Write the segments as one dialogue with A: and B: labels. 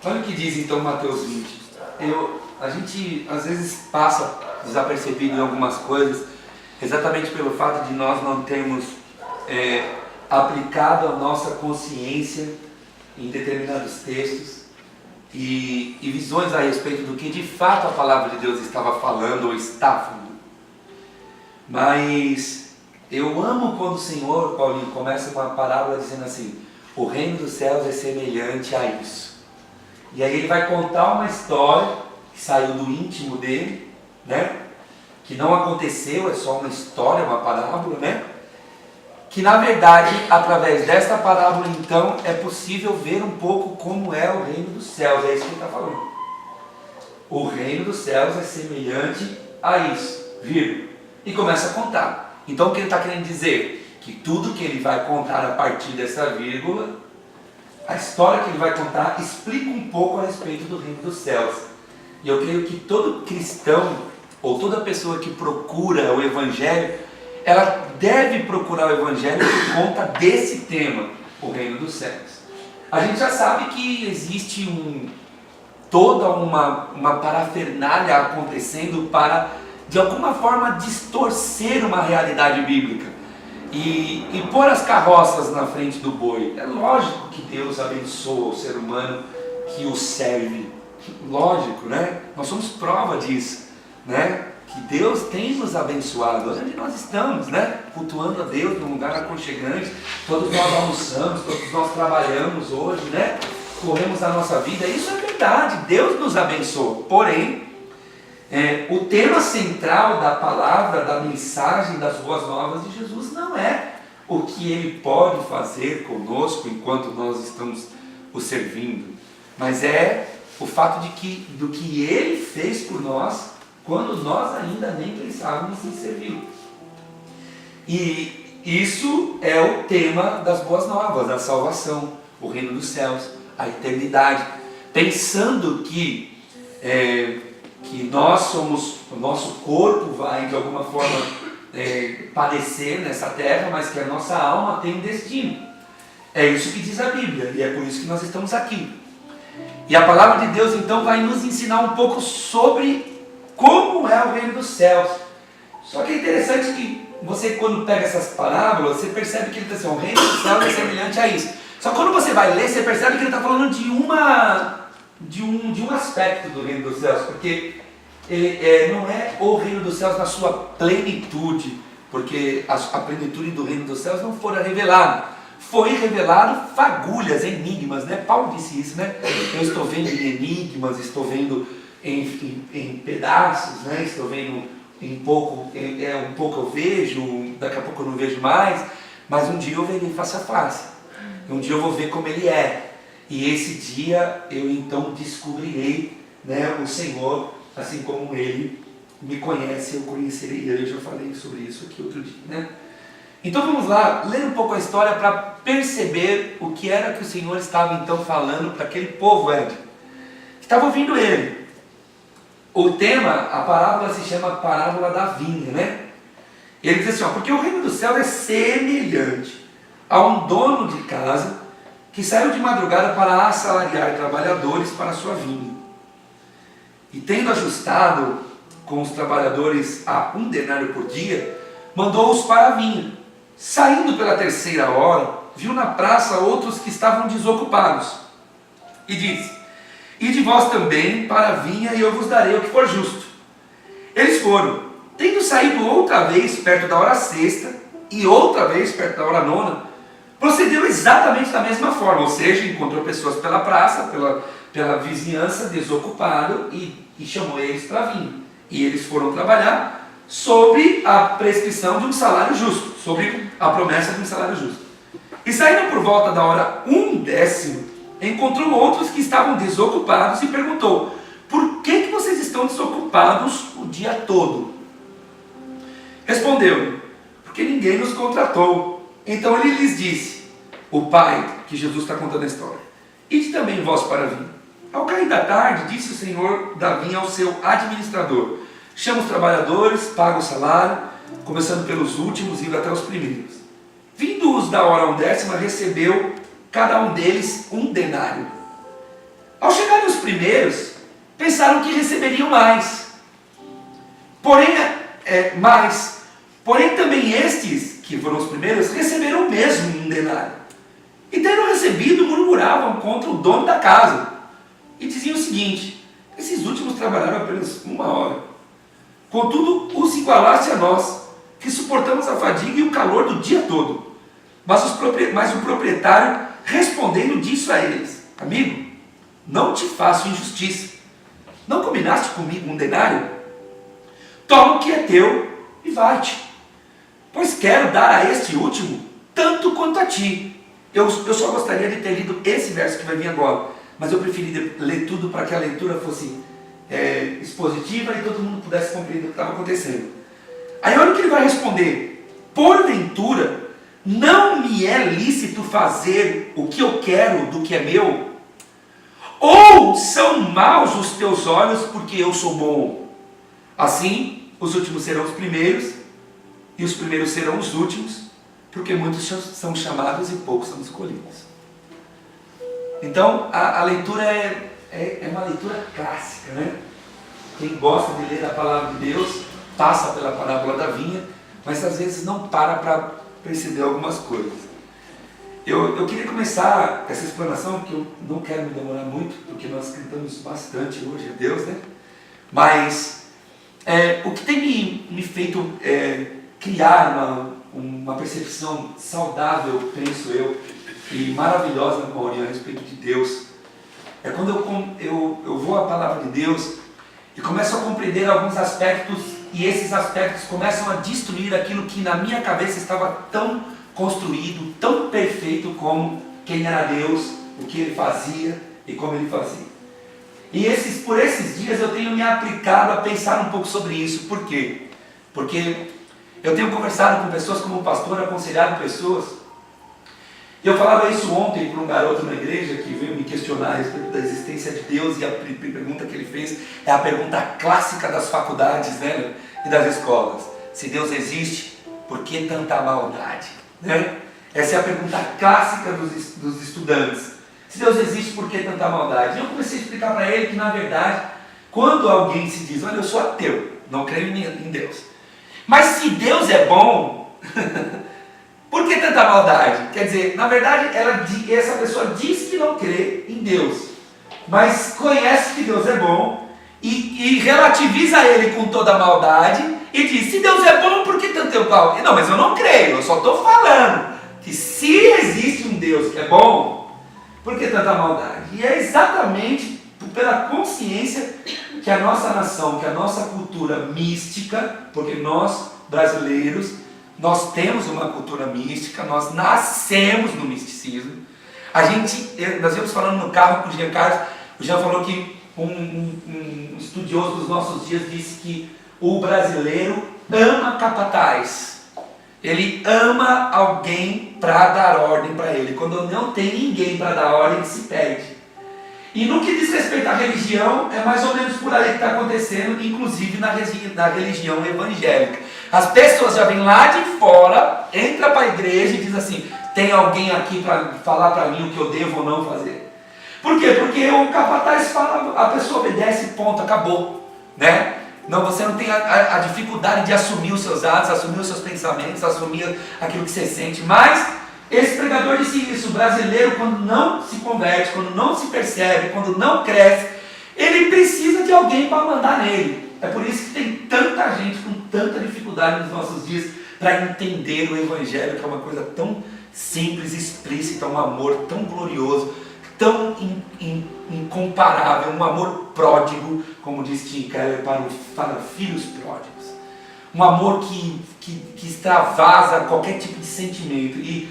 A: Olha o que diz então Mateus 20. A gente às vezes passa desapercebido em algumas coisas, exatamente pelo fato de nós não termos aplicado a nossa consciência em determinados textos e visões a respeito do que de fato a palavra de Deus estava falando ou está falando. Mas eu amo quando o Senhor, Paulinho, começa uma parábola dizendo assim: o reino dos céus é semelhante a isso. E aí ele vai contar uma história que saiu do íntimo dele, né? Que não aconteceu, é só uma história, uma parábola, né? Que na verdade, através desta parábola, então, é possível ver um pouco como é o reino dos céus. É isso que ele está falando. O reino dos céus é semelhante a isso, vírgula. E começa a contar. Então o que ele está querendo dizer? Que tudo que ele vai contar a partir dessa vírgula, a história que ele vai contar, explica um pouco a respeito do reino dos céus. E eu creio que todo cristão, ou toda pessoa que procura o Evangelho, ela deve procurar o Evangelho por conta desse tema, o reino dos céus. A gente já sabe que existe toda uma parafernália acontecendo para, de alguma forma, distorcer uma realidade bíblica e pôr as carroças na frente do boi. É lógico que Deus abençoa o ser humano que o serve. Lógico, né? Nós somos prova disso, né? Que Deus tem nos abençoado. Onde nós estamos, né? Cultuando a Deus num lugar aconchegante. Todos nós almoçamos, todos nós trabalhamos hoje, né? Corremos a nossa vida. Isso é verdade, Deus nos abençoa. Porém, o tema central da palavra, da mensagem das boas novas de Jesus não é o que Ele pode fazer conosco enquanto nós estamos o servindo, mas é o fato do que Ele fez por nós quando nós ainda nem pensávamos em servir. E isso é o tema das boas novas, da salvação, o reino dos céus, a eternidade, pensando que nós somos, o nosso corpo vai de alguma forma padecer nessa terra, mas que a nossa alma tem um destino. É isso que diz a Bíblia, e é por isso que nós estamos aqui. E a palavra de Deus então vai nos ensinar um pouco sobre como é o reino dos céus. Só que é interessante que você, quando pega essas parábolas, você percebe que ele está assim: o reino dos céus é semelhante a isso. Só que quando você vai ler, você percebe que ele está falando de um aspecto do reino dos céus, porque não é o reino dos céus na sua plenitude, porque a plenitude do reino dos céus não fora revelada. Foi revelado fagulhas, enigmas, né? Paulo disse isso, né? Eu estou vendo em enigmas, estou vendo em pedaços, né? Estou vendo um pouco eu vejo, daqui a pouco eu não vejo mais, mas um dia eu verei face a face. Um dia eu vou ver como Ele é. E esse dia eu então descobrirei, né, o Senhor, assim como Ele me conhece, eu conhecerei Ele. Eu já falei sobre isso aqui outro dia, né? Então vamos lá, ler um pouco a história para perceber o que era que o Senhor estava então falando para aquele povo, que estava ouvindo Ele. O tema, a parábola se chama parábola da vinha, né? Ele diz assim: porque o reino dos céus é semelhante a um dono de casa que saiu de madrugada para assalariar trabalhadores para a sua vinha. E tendo ajustado com os trabalhadores a 1 denário por dia, mandou-os para a vinha. Saindo pela 3ª hora, viu na praça outros que estavam desocupados, e disse: ide vós também para a vinha, e eu vos darei o que for justo. Eles foram. Tendo saído outra vez perto da hora 6ª, e outra vez perto da hora 9ª, procedeu exatamente da mesma forma, ou seja, encontrou pessoas pela praça, pela vizinhança, desocupado, e chamou eles para a vinha. E eles foram trabalhar sobre a prescrição de um salário justo, sobre a promessa de um salário justo. E saindo por volta da hora 1/10, encontrou outros que estavam desocupados e perguntou: por que vocês estão desocupados o dia todo? Respondeu: porque ninguém nos contratou. Então ele lhes disse, o pai, que Jesus está contando a história: ide também vós para a vinha. Ao cair da tarde, disse o senhor da vinha ao seu administrador: chama os trabalhadores, paga o salário, começando pelos últimos, indo até os primeiros. Vindo-os da hora 1/10, recebeu cada um deles 1 denário. Ao chegarem os primeiros, pensaram que receberiam mais. Porém também estes, que foram os primeiros, receberam o mesmo um denário. E tendo recebido, murmuravam contra o dono da casa. E diziam o seguinte: esses últimos trabalharam apenas 1 hora. Contudo, os igualaste a nós, que suportamos a fadiga e o calor do dia todo. Mas o proprietário, respondendo, disse a eles: amigo, não te faço injustiça. Não combinaste comigo um denário? Toma o que é teu e vai-te. Pois quero dar a este último tanto quanto a ti. Eu só gostaria de ter lido esse verso que vai vir agora, mas eu preferi ler tudo para que a leitura fosse expositiva e todo mundo pudesse compreender o que estava acontecendo. Aí olha o que ele vai responder: porventura não me é lícito fazer o que eu quero do que é meu? Ou são maus os teus olhos porque eu sou bom? Assim, os últimos serão os primeiros, e os primeiros serão os últimos, porque muitos são chamados e poucos são escolhidos. Então, a leitura é uma leitura clássica, né? Quem gosta de ler a palavra de Deus, passa pela parábola da vinha, mas às vezes não para perceber algumas coisas. Eu queria começar essa explanação, que eu não quero me demorar muito, porque nós cantamos bastante hoje a Deus, né? Mas o que tem me feito criar uma percepção saudável, penso eu, e maravilhosa na maioria a respeito de Deus, é quando eu vou à palavra de Deus e começo a compreender alguns aspectos, e esses aspectos começam a destruir aquilo que na minha cabeça estava tão construído, tão perfeito como quem era Deus, o que Ele fazia e como Ele fazia. E por esses dias eu tenho me aplicado a pensar um pouco sobre isso. Por quê? Porque eu tenho conversado com pessoas como pastor, aconselhado pessoas. Eu falava isso ontem para um garoto na igreja que veio me questionar a respeito da existência de Deus, e a pergunta que ele fez é a pergunta clássica das faculdades, né, e das escolas: se Deus existe, por que tanta maldade? Né? Essa é a pergunta clássica dos estudantes. Se Deus existe, por que tanta maldade? E eu comecei a explicar para ele que, na verdade, quando alguém se diz: olha, eu sou ateu, não creio em Deus, mas se Deus é bom, por que tanta maldade? Quer dizer, na verdade, essa pessoa diz que não crê em Deus, mas conhece que Deus é bom e relativiza ele com toda a maldade e diz: se Deus é bom, por que tanto mal? Não, mas eu não creio, eu só estou falando que se existe um Deus que é bom, por que tanta maldade? E é exatamente pela consciência que a nossa nação, que a nossa cultura mística, porque nós, brasileiros, nós temos uma cultura mística, nós nascemos no misticismo. Nós íamos falando no carro com o Jean Carlos, o Jean falou que um estudioso dos nossos dias disse que o brasileiro ama capataz. Ele ama alguém para dar ordem para ele. Quando não tem ninguém para dar ordem, ele se perde. E no que diz respeito à religião, é mais ou menos por aí que está acontecendo, inclusive na religião evangélica. As pessoas já vêm lá de fora, entra para a igreja e diz assim: tem alguém aqui para falar para mim o que eu devo ou não fazer? Por quê? Porque o capataz fala, a pessoa obedece, ponto, acabou, né? Não, você não tem a dificuldade de assumir os seus atos, assumir os seus pensamentos, assumir aquilo que você sente. Mas esse pregador disse isso: o brasileiro, quando não se converte, quando não se percebe, quando não cresce, ele precisa de alguém para mandar nele. É por isso que tem tanta gente com tanta dificuldade nos nossos dias para entender o Evangelho, que é uma coisa tão simples, explícita, um amor tão glorioso, tão incomparável, um amor pródigo, como diz Tim Keller, para filhos pródigos. Um amor que extravasa qualquer tipo de sentimento. E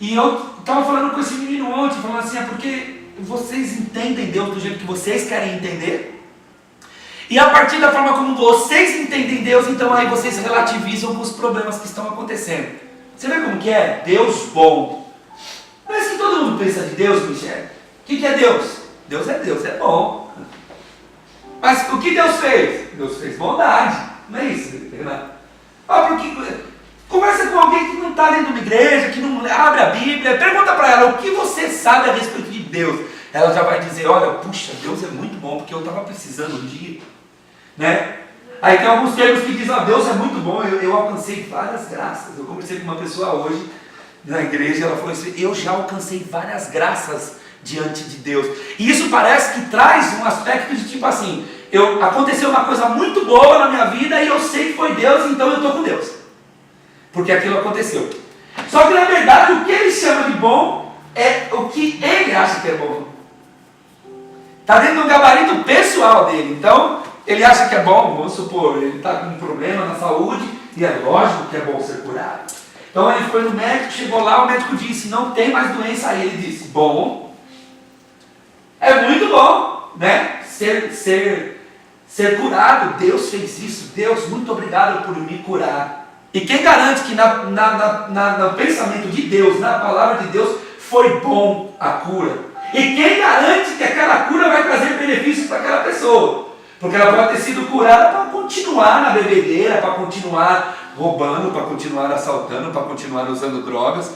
A: eu estava falando com esse menino ontem, falando assim: é porque vocês entendem Deus do jeito que vocês querem entender? E a partir da forma como vocês entendem Deus, então aí vocês relativizam os problemas que estão acontecendo. Você vê como que é? Deus bom. Não é assim que todo mundo pensa de Deus, Michel? O que é Deus? Deus, é bom. Mas o que Deus fez? Deus fez bondade. Não é isso, Renato? Conversa com alguém que não está dentro de uma igreja, que não abre a Bíblia, pergunta para ela: o que você sabe a respeito de Deus? ela já vai dizer, olha, puxa, Deus é muito bom, porque eu estava precisando um dia, né? Aí tem alguns termos que dizem, Deus é muito bom, eu alcancei várias graças. Eu conversei com uma pessoa hoje na igreja, ela falou assim, eu já alcancei várias graças diante de Deus. E isso parece que traz um aspecto de tipo assim, aconteceu uma coisa muito boa na minha vida e eu sei que foi Deus, então eu estou com Deus. Porque aquilo aconteceu. Só que na verdade o que ele chama de bom é o que ele acha que é bom. Está dentro do gabarito pessoal dele. Então, ele acha que é bom, vamos supor, ele está com um problema na saúde e é lógico que é bom ser curado. Então ele foi no médico, chegou lá, o médico disse, não tem mais doença. Aí ele disse, bom, é muito bom, né? Ser curado, Deus fez isso, Deus, muito obrigado por me curar. E quem garante que no pensamento de Deus, na palavra de Deus, foi bom a cura? E quem garante que aquela cura vai trazer benefícios para aquela pessoa? Porque ela pode ter sido curada para continuar na bebedeira, para continuar roubando, para continuar assaltando, para continuar usando drogas.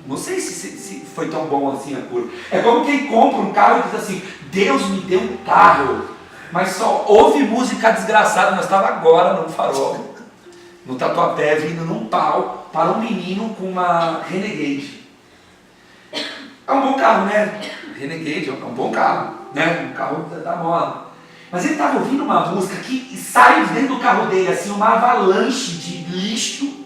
A: Não sei se foi tão bom assim a cura. É como quem compra um carro e diz assim, Deus me deu um carro, mas só ouve música desgraçada. Nós estávamos agora no Farol, no Tatuapé, vindo num pau para um menino com uma Renegade. É um bom carro, né? Renegade é um bom carro, né? Um carro da moda. Mas ele estava ouvindo uma música que sai dentro do carro dele, assim, uma avalanche de lixo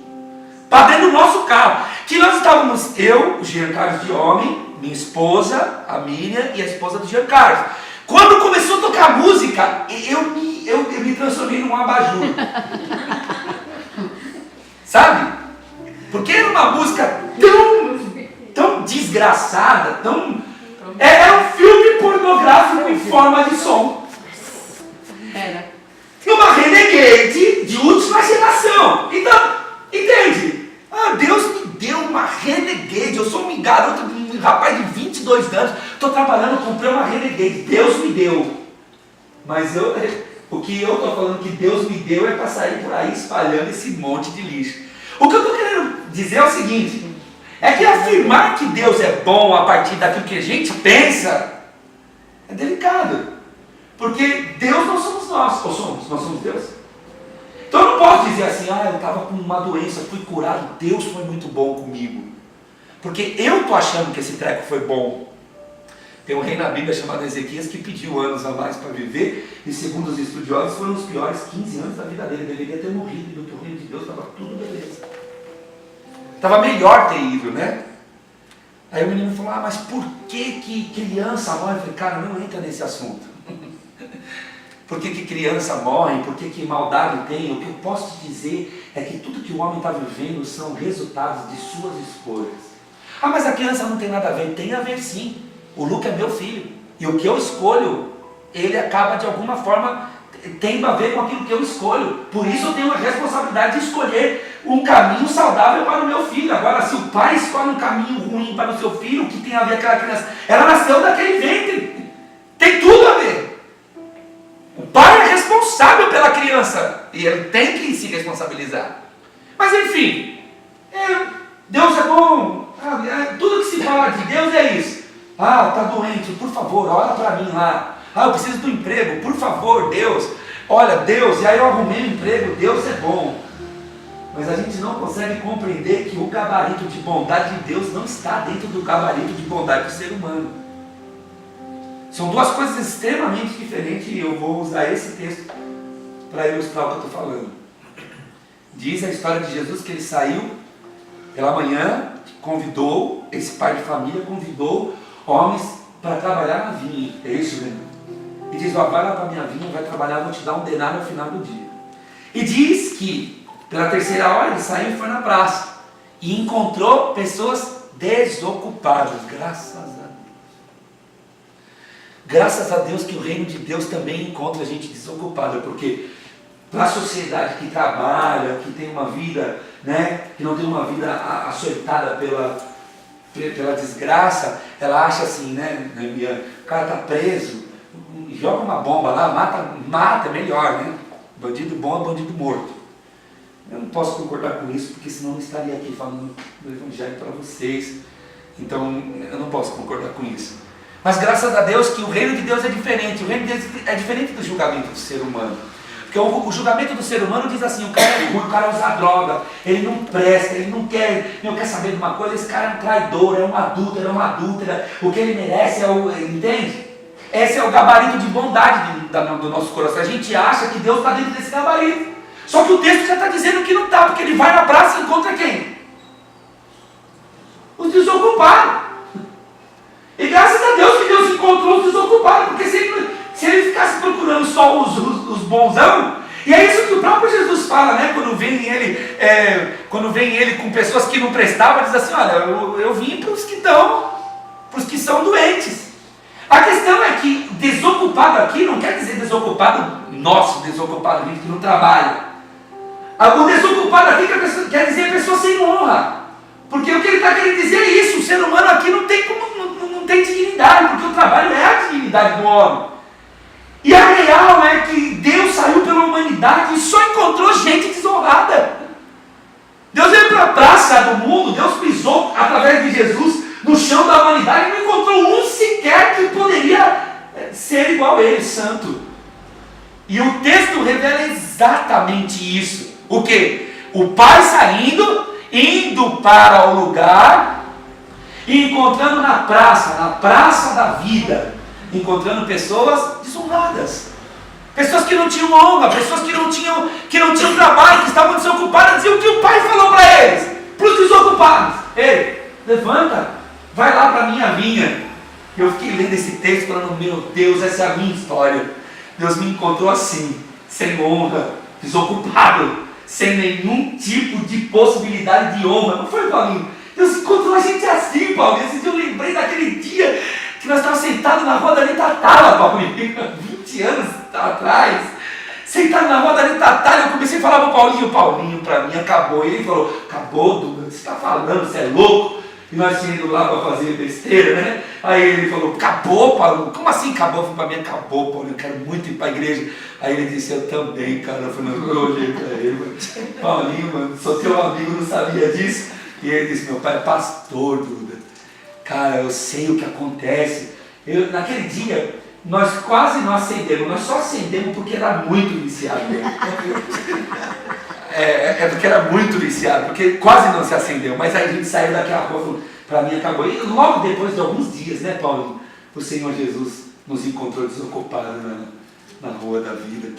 A: para dentro do nosso carro. Que nós estávamos, eu, o Jean Carlos de homem, minha esposa, a Miriam e a esposa do Jean Carlos. Quando começou a tocar música, eu me transformei num abajur. Sabe? Porque era uma música tão desgraçada, era um filme pornográfico em forma de som.
B: Era.
A: E uma Renegade de última geração. Então, entende? Deus me deu uma Renegade. Eu sou um garoto, um rapaz de 22 anos. Estou trabalhando, comprei uma Renegade. Deus me deu. Mas o que eu estou falando que Deus me deu é para sair por aí espalhando esse monte de lixo. O que eu estou querendo dizer é o seguinte. É que afirmar que Deus é bom a partir daquilo que a gente pensa é delicado. Porque Deus não somos nós, ou somos? Nós somos Deus. Então eu não posso dizer assim, eu estava com uma doença, fui curado, Deus foi muito bom comigo. Porque eu estou achando que esse treco foi bom. Tem um rei na Bíblia chamado Ezequias que pediu anos a mais para viver, e segundo os estudiosos foram os piores 15 anos da vida dele. Ele deveria ter morrido, e do reino de Deus estava tudo beleza. Estava melhor ter ido, né? Aí o menino falou, mas por que criança morre? Eu falei, cara, não entra nesse assunto. Por que criança morre? Por que maldade tem? O que eu posso te dizer é que tudo que o homem está vivendo são resultados de suas escolhas. Mas a criança não tem nada a ver. Tem a ver sim. O Luca é meu filho. E o que eu escolho, ele acaba de alguma forma tendo a ver com aquilo que eu escolho. Por isso eu tenho a responsabilidade de escolher um caminho saudável para o meu filho. Agora, se o pai escolhe um caminho ruim para o seu filho, o que tem a ver com aquela criança? Ela nasceu daquele ventre. Tem tudo a ver. O pai é responsável pela criança e ele tem que se responsabilizar. Mas enfim, Deus é bom. Tudo que se fala de Deus é isso. Está doente, por favor, olha para mim lá. Eu preciso do emprego, por favor, Deus. Olha, Deus, e aí eu arrumei um emprego, Deus é bom. Mas a gente não consegue compreender que o gabarito de bondade de Deus não está dentro do gabarito de bondade do ser humano. São duas coisas extremamente diferentes e eu vou usar esse texto para ilustrar o que eu estou falando. Diz a história de Jesus que ele saiu pela manhã, convidou, esse pai de família convidou homens para trabalhar na vinha. É isso mesmo. E diz, vai lá para a minha vinha, vai trabalhar, vou te dar um denário no final do dia. E diz que pela terceira hora ele saiu e foi na praça. E encontrou pessoas desocupadas, graças a Deus. Graças a Deus que o reino de Deus também encontra a gente desocupada, porque para a sociedade que trabalha, que tem uma vida, né, que não tem uma vida açoitada pela desgraça, ela acha assim, né, o cara está preso, joga uma bomba lá, mata é melhor, né? Bandido bom é bandido morto. Eu não posso concordar com isso, porque senão eu não estaria aqui falando do evangelho para vocês. Então eu não posso concordar com isso. Mas graças a Deus que o reino de Deus é diferente. O reino de Deus é diferente do julgamento do ser humano. Porque o julgamento do ser humano diz assim: o cara é ruim, o cara usa droga, ele não presta, ele não quer saber de uma coisa, esse cara é um traidor, é um adúltero, é uma adúltera, o que ele merece é o... Entende? Esse é o gabarito de bondade do nosso coração. A gente acha que Deus está dentro desse gabarito. Só que o texto já está dizendo que não está, porque ele vai na praça e encontra quem? Os desocupados. E graças a Deus que Deus encontrou os desocupados, porque se ele ficasse procurando só os bonzão, e é isso que o próprio Jesus fala, né? Quando vem ele com pessoas que não prestavam, ele diz assim: olha, eu vim para os que são doentes. A questão é que desocupado aqui não quer dizer desocupado nosso, desocupado gente que não trabalha. O desocupado aqui quer dizer pessoa sem honra. Porque o que ele está querendo dizer é isso: o ser humano aqui não tem dignidade, porque o trabalho é a dignidade do homem. E a real é que Deus saiu pela humanidade e só encontrou gente desonrada. Deus veio para a praça do mundo, Deus pisou através de Jesus no chão da humanidade e não encontrou um sequer que poderia ser igual a ele, santo. E o texto revela exatamente isso. O quê? O pai saindo, indo para o lugar e encontrando na praça da vida, encontrando pessoas desonradas, pessoas que não tinham honra, pessoas que não tinham trabalho, que estavam desocupadas. E o que o pai falou para eles, para os desocupados: ei, levanta, vai lá para a minha vinha. Eu fiquei lendo esse texto falando: meu Deus, essa é a minha história. Deus me encontrou assim, sem honra, desocupado, sem nenhum tipo de possibilidade de honra. Não foi, Paulinho? Deus encontrou a gente assim, Paulinho. Esse dia eu lembrei daquele dia que nós estávamos sentados na roda de Tatala, Paulinho, 20 anos atrás, sentado na roda de Tatala. Eu comecei a falar para o Paulinho, para mim acabou. E ele falou: acabou, Douglas, você está falando, você é louco? E nós tínhamos ido lá para fazer besteira, né? Aí ele falou: acabou, Paulo? Como assim acabou? Eu falei: para mim acabou, Paulo, eu quero muito ir para a igreja. Aí ele disse: eu também, cara. Eu falei: eu olhei para ele, mano. Paulinho, mano, sou teu amigo, não sabia disso. E ele disse: meu pai é pastor, Duda. Cara, eu sei o que acontece. Naquele dia, nós quase não acendemos, nós só acendemos porque era muito viciado. Porque era muito viciado, porque quase não se acendeu. Mas aí a gente saiu daquela rua e falou: para mim acabou. E logo depois de alguns dias, né, Paulo, o Senhor Jesus nos encontrou desocupados na rua da vida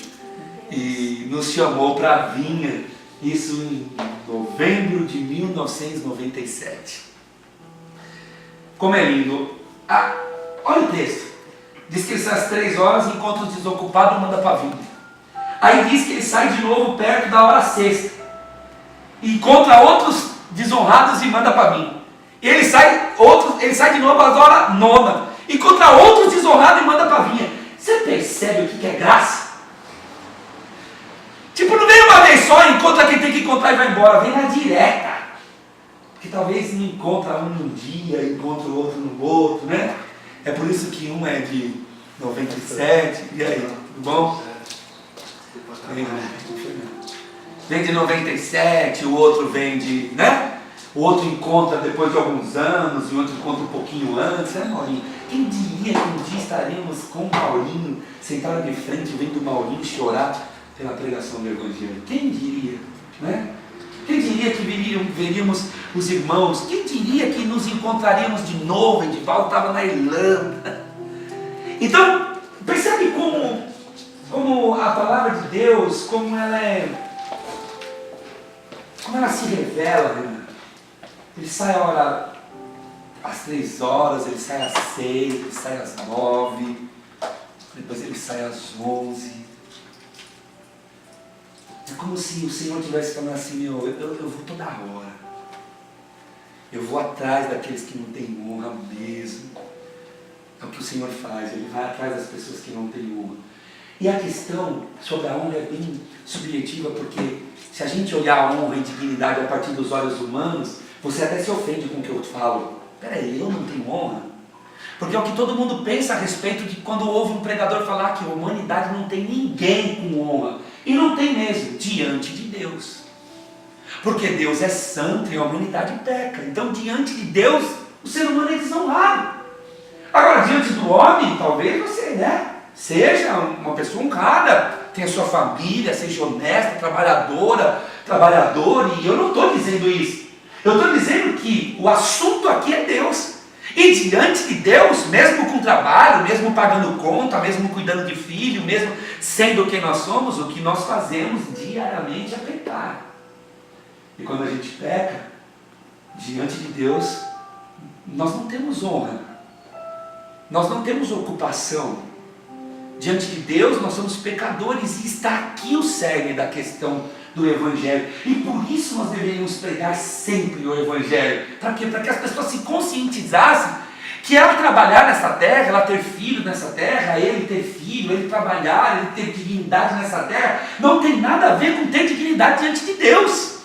A: e nos chamou para a vinha. Isso em novembro de 1997. Como é lindo. Olha o texto. Diz que ele sai às 3 horas, encontra os desocupados e manda para a vinha. Aí diz que ele sai de novo perto da hora sexta, encontra outros desonrados e manda para mim. Ele sai de novo às horas 9, encontra outros desonrados e manda para a vinha. Você percebe o que é graça? Tipo, não vem uma vez só, encontra quem tem que encontrar e vai embora. Vem na direta. Porque talvez não encontra um num dia, encontra o outro no outro, né? É por isso que um é de 97. E aí, tudo bom? Vem de 97, o outro vem de, né? O outro encontra depois de alguns anos, e o outro encontra um pouquinho antes, né, Maurinho? Quem diria que um dia estaremos com o Paulinho, sentado de frente, vendo o Maurinho chorar pela pregação do Evangelho? Quem diria, né? Quem diria que veríamos os irmãos? Quem diria que nos encontraríamos de novo? Edivaldo estava na Irlanda. Então, percebe como a palavra de Deus, como ela se revela, né? Ele sai a hora às 3 horas, ele sai às 6, ele sai às 9, depois ele sai às 11. É como se o Senhor estivesse falando assim: eu vou toda hora. Eu vou atrás daqueles que não têm honra mesmo. É o que o Senhor faz, Ele vai atrás das pessoas que não têm honra. E a questão sobre a honra é bem subjetiva, porque se a gente olhar a honra e dignidade a partir dos olhos humanos, você até se ofende com o que eu falo. Peraí, eu não tenho honra? Porque é o que todo mundo pensa a respeito de quando ouve um pregador falar que a humanidade não tem ninguém com honra. E não tem mesmo, diante de Deus. Porque Deus é santo e a humanidade peca. Então, diante de Deus, o ser humano é desonrado. Agora, diante homem, talvez você, seja uma pessoa honrada, tenha sua família, seja honesta, trabalhador, e eu não estou dizendo isso. Eu estou dizendo que o assunto aqui é Deus. E diante de Deus, mesmo com trabalho, mesmo pagando conta, mesmo cuidando de filho, mesmo sendo quem nós somos, o que nós fazemos diariamente é pecar. E quando a gente peca, diante de Deus, nós não temos honra, nós não temos ocupação. Diante de Deus nós somos pecadores, e está aqui o cerne da questão do Evangelho. E por isso nós deveríamos pregar sempre o Evangelho. Para quê? Para que as pessoas se conscientizassem que ela trabalhar nessa terra, ela ter filho nessa terra, ele ter filho, ele trabalhar, ele ter dignidade nessa terra, não tem nada a ver com ter dignidade diante de Deus.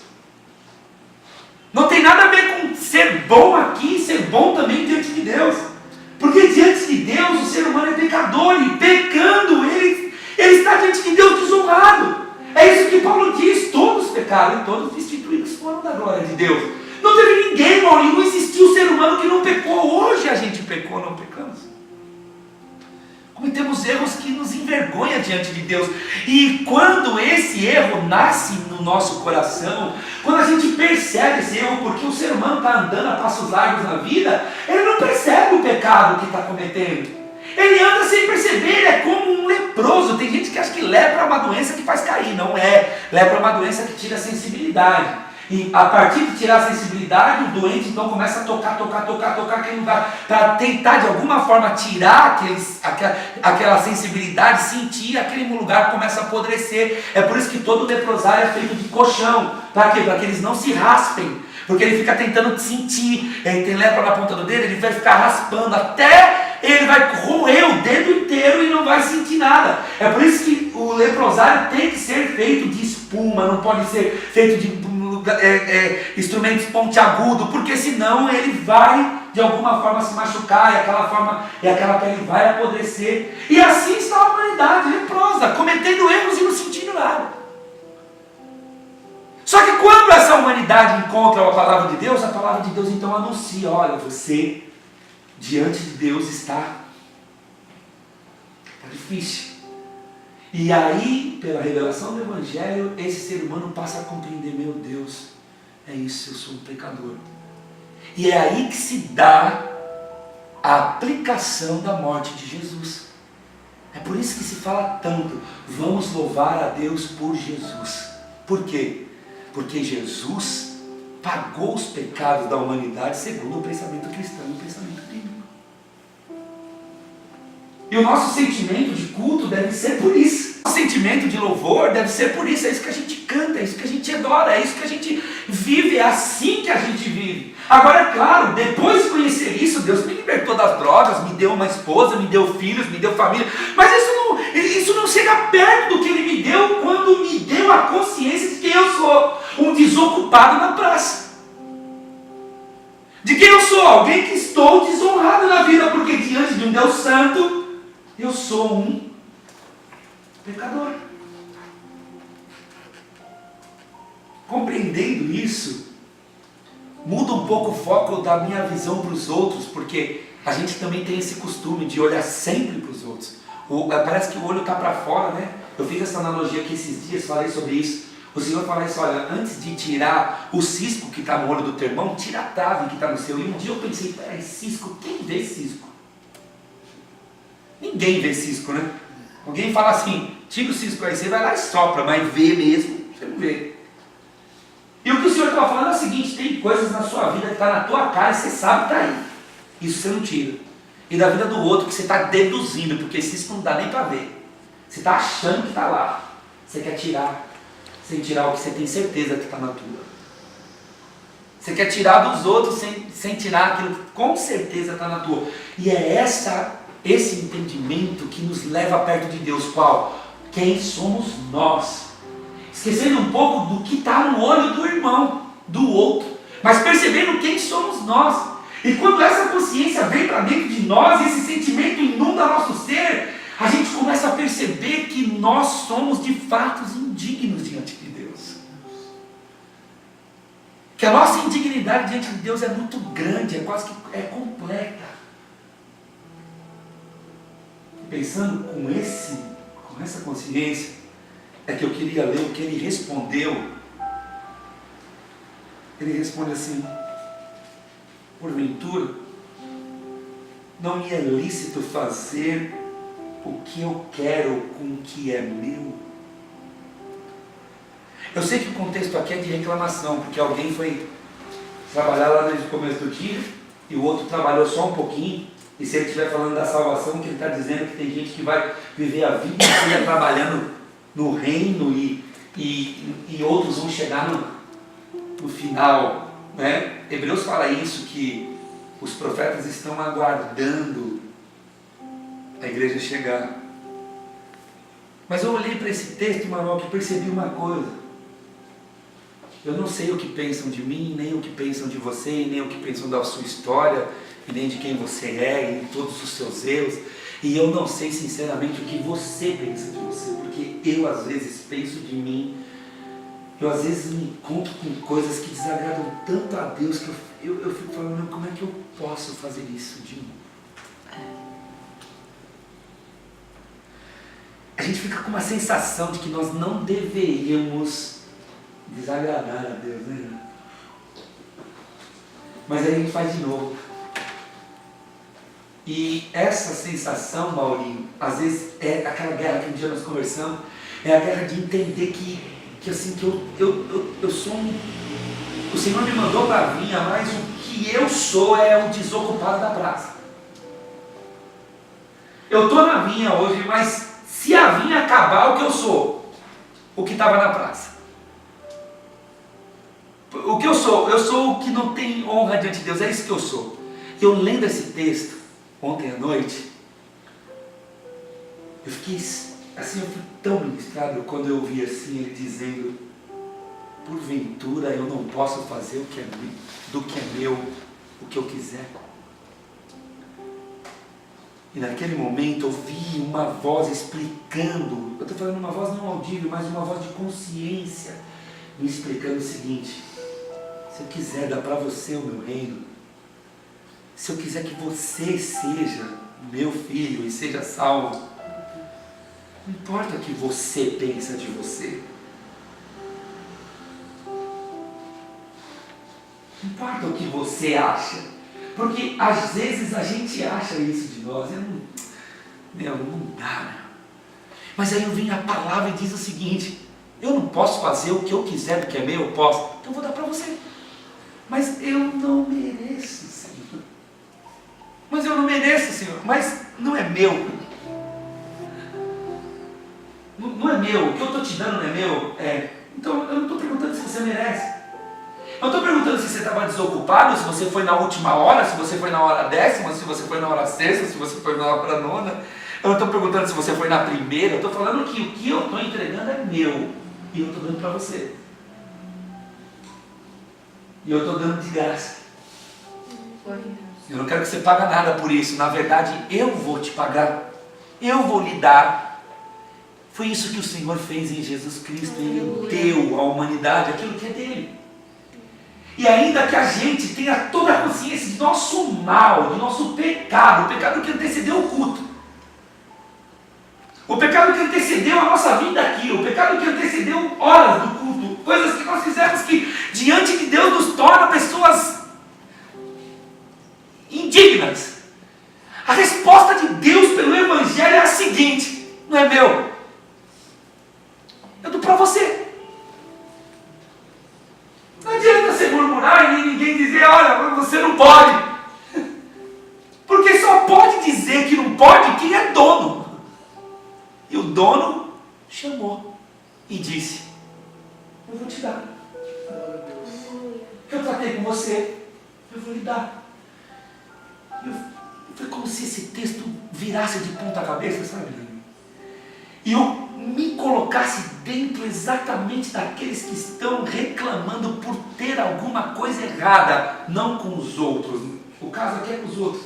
A: Não tem nada a ver com ser bom aqui e ser bom também diante de Deus. Porque diante de Deus o ser humano é pecador, e pecando ele está diante de Deus desonrado. É isso que Paulo diz: todos pecaram e todos destituídos foram da glória de Deus. Não teve ninguém, Maurinho, não existiu ser humano que não pecou. Hoje a gente pecou, não pecamos. Cometemos erros que nos envergonham diante de Deus. E quando esse erro nasce no nosso coração, quando a gente percebe esse erro, porque o ser humano está andando a passos largos na vida, ele não percebe o pecado que está cometendo. Ele anda sem perceber, ele é como um leproso. Tem gente que acha que lepra é uma doença que faz cair. Não é. Lepra é uma doença que tira a sensibilidade. E a partir de tirar a sensibilidade, o doente então começa a tocar aquele lugar, para tentar de alguma forma tirar aquela sensibilidade, sentir aquele lugar que começa a apodrecer. É por isso que todo leprosário é feito de colchão. Para quê? Para que eles não se raspem. Porque ele fica tentando sentir. Ele tem lepra na ponta do dedo, ele vai ficar raspando até ele vai roer o dedo inteiro e não vai sentir nada. É por isso que o leprosário tem que ser feito de espuma, não pode ser feito de instrumentos pontiagudos, porque senão ele vai de alguma forma se machucar, e aquela pele vai apodrecer. E assim está a humanidade leprosa, cometendo erros e não sentindo nada. Só que quando essa humanidade encontra a palavra de Deus então anuncia: olha, você diante de Deus está difícil. E aí, pela revelação do Evangelho, esse ser humano passa a compreender: meu Deus, é isso, eu sou um pecador. E é aí que se dá a aplicação da morte de Jesus. É por isso que se fala tanto: vamos louvar a Deus por Jesus. Por quê? Porque Jesus pagou os pecados da humanidade segundo o pensamento cristão e o pensamento bíblico. E o nosso sentimento de culto deve ser por isso. O sentimento de louvor deve ser por isso. É isso que a gente canta, é isso que a gente adora, é isso que a gente vive, é assim que a gente vive. Agora, é claro, depois de conhecer isso, Deus me libertou das drogas, me deu uma esposa, me deu filhos, me deu família. Mas isso não chega perto do que Ele me deu quando me deu a consciência de que eu sou um desocupado na praça. De que eu sou alguém que estou desonrado na vida, porque diante de um Deus santo, eu sou um pecador. Compreendendo isso, muda um pouco o foco da minha visão para os outros, porque a gente também tem esse costume de olhar sempre para os outros. Parece que o olho está para fora, né? Eu fiz essa analogia aqui esses dias, falei sobre isso. O Senhor fala isso: olha, antes de tirar o cisco que está no olho do teu irmão, tira a trave que está no seu. E um dia eu pensei: peraí, cisco, quem vê cisco? Ninguém vê cisco, né? Alguém fala assim: tira o cisco aí, você vai lá e sopra, mas vê mesmo, você não vê. E o que o Senhor estava falando é o seguinte: tem coisas na sua vida que está na tua cara e você sabe que está aí. Isso você não tira. E da vida do outro que você está deduzindo, porque cisco não dá nem para ver. Você está achando que está lá. Você quer tirar, sem tirar o que você tem certeza que está na tua. Você quer tirar dos outros sem tirar aquilo que com certeza está na tua. E é esse entendimento que nos leva perto de Deus. Qual? Quem somos nós? Esquecendo um pouco do que está no olho do irmão, do outro, mas percebendo quem somos nós. E quando essa consciência vem para dentro de nós, esse sentimento inunda nosso ser, a gente começa a perceber que nós somos de fato indignos diante de Deus. Que a nossa indignidade diante de Deus é muito grande, é quase que completa. pensando com essa consciência, é que eu queria ler o que ele respondeu. Ele responde assim: porventura, não me é lícito fazer o que eu quero com o que é meu? Eu sei que o contexto aqui é de reclamação, porque alguém foi trabalhar lá desde o começo do dia e o outro trabalhou só um pouquinho. E se ele estiver falando da salvação, que ele está dizendo que tem gente que vai viver a vida inteira trabalhando no reino e outros vão chegar no final, né? Hebreus fala isso, que os profetas estão aguardando a igreja chegar. Mas eu olhei para esse texto, Manuel, que percebi uma coisa. Eu não sei o que pensam de mim, nem o que pensam de você, nem o que pensam da sua história, e nem de quem você é, e de todos os seus erros. E eu não sei sinceramente o que você pensa de você, porque eu às vezes penso de mim, eu às vezes me encontro com coisas que desagradam tanto a Deus, que eu fico falando, como é que eu posso fazer isso de novo? A gente fica com uma sensação de que nós não deveríamos desagradar a Deus, né? Mas aí a gente faz de novo. E essa sensação, Maurinho, às vezes é aquela guerra que um dia nós conversamos, é a guerra de entender que eu sou o Senhor me mandou para a vinha, mas o que eu sou é o desocupado da praça. Eu estou na vinha hoje, mas se a vinha acabar, o que eu sou? O que estava na praça. O que eu sou? Eu sou o que não tem honra diante de Deus, é isso que eu sou. Eu lendo esse texto ontem à noite, eu fiquei assim, eu fui tão ministrado quando eu ouvi assim ele dizendo: porventura eu não posso fazer do que é meu, o que eu quiser. E naquele momento eu vi uma voz explicando, eu estou falando uma voz não audível, mas uma voz de consciência, me explicando o seguinte: se eu quiser dar para você o meu reino, se eu quiser que você seja meu filho e seja salvo, não importa o que você pensa de você, não importa o que você acha, porque às vezes a gente acha isso de nós, não dá, mas aí vem a palavra e diz o seguinte: eu não posso fazer o que eu quiser do que é meu, eu posso, então eu vou dar para você, mas eu não mereço, Senhor. Mas eu não mereço, Senhor. Mas não é meu. Não é meu. O que eu estou te dando não é meu. Então eu não estou perguntando se você merece. Eu estou perguntando se você estava desocupado, se você foi na última hora, se você foi na hora 10ª, se você foi na hora 6ª, se você foi na hora 9ª. Eu não estou perguntando se você foi na primeira. Eu estou falando que o que eu estou entregando é meu. E eu estou dando para você. E eu estou dando de graça. Eu não quero que você pague nada por isso. Na verdade, eu vou te pagar. Eu vou lhe dar. Foi isso que o Senhor fez em Jesus Cristo. Ele deu à humanidade aquilo que é dele. E ainda que a gente tenha toda a consciência de nosso mal, do nosso pecado, o pecado que antecedeu o culto, o pecado que antecedeu a nossa vida aqui, o pecado que antecedeu horas do culto, coisas que nós fizemos que diante de Deus nos torna pessoas indignas. A resposta de Deus pelo Evangelho é a seguinte: não é meu, eu dou para você. Não adianta você murmurar e ninguém dizer: olha, você não pode, porque só pode dizer que não pode quem é dono. E o dono chamou e disse: eu vou te dar. Eu tratei com você, eu vou lhe dar. Foi como se esse texto virasse de ponta cabeça, sabe? E eu me colocasse dentro exatamente daqueles que estão reclamando por ter alguma coisa errada, não com os outros. O caso aqui é com os outros.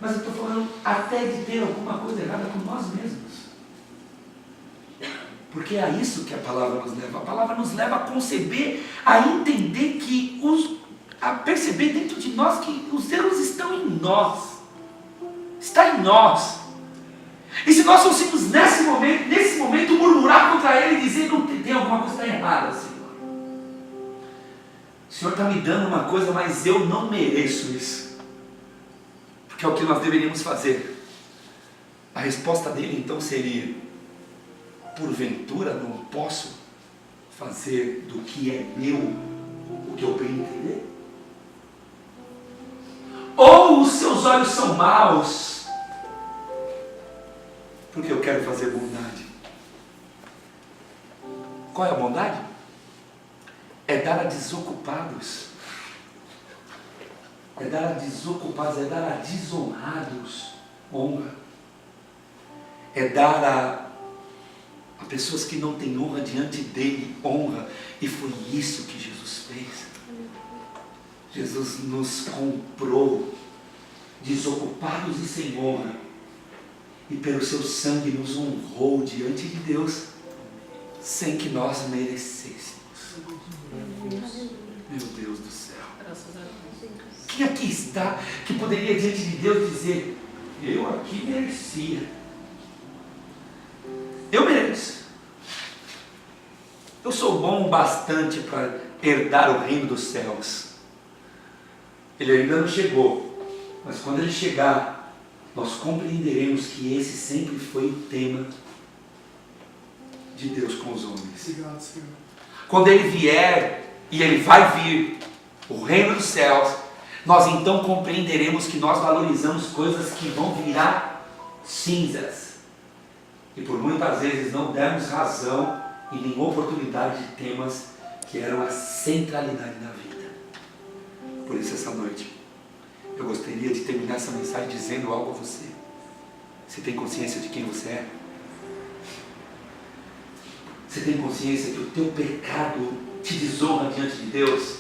A: Mas eu estou falando até de ter alguma coisa errada com nós mesmos. Porque é a isso que a palavra nos leva. A palavra nos leva a conceber, a entender que a perceber dentro de nós que os erros estão em nós. Está em nós. E se nós fôssemos nesse momento murmurar contra Ele e dizer, não tem alguma coisa que está errada, Senhor. O Senhor está me dando uma coisa, mas eu não mereço isso. Porque é o que nós deveríamos fazer. A resposta dele então seria, porventura não posso fazer do que é meu o que eu bem entender? Ou os seus olhos são maus porque eu quero fazer bondade? Qual é a bondade? É dar a desocupados. É dar a desocupados, é dar a desonrados honra. É dar a pessoas que não têm honra diante dele honra. E foi isso que Jesus fez. Jesus nos comprou desocupados e sem honra, e pelo seu sangue nos honrou diante de Deus sem que nós merecêssemos. Meu Deus do céu. Quem aqui está que poderia diante de Deus dizer, eu aqui merecia? Eu mereço. Eu sou bom bastante para herdar o reino dos céus. Ele ainda não chegou, mas quando ele chegar, nós compreenderemos que esse sempre foi o tema de Deus com os homens.
C: Obrigado, Senhor.
A: Quando ele vier, e ele vai vir, o reino dos céus, nós então compreenderemos que nós valorizamos coisas que vão virar cinzas. E por muitas vezes não demos razão e nem oportunidade de temas que eram a centralidade da vida. Por isso essa noite, eu gostaria de terminar essa mensagem dizendo algo a você. Você tem consciência de quem você é? Você tem consciência que o teu pecado te desonra diante de Deus?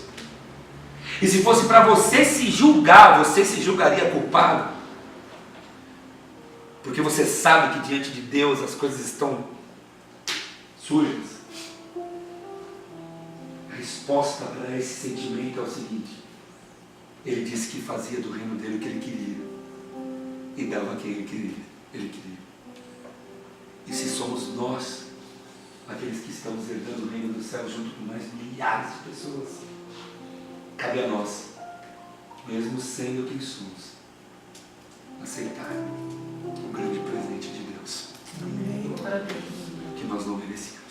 A: E se fosse para você se julgar, você se julgaria culpado? Porque você sabe que diante de Deus as coisas estão sujas. A resposta para esse sentimento é o seguinte: ele disse que fazia do reino dele o que ele queria e dava a quem ele queria. E se somos nós aqueles que estamos herdando o reino do céu junto com mais milhares de pessoas, cabe a nós, mesmo sendo quem somos, aceitar o grande presente de Deus.
C: Amém.
A: Que nós não merecíamos.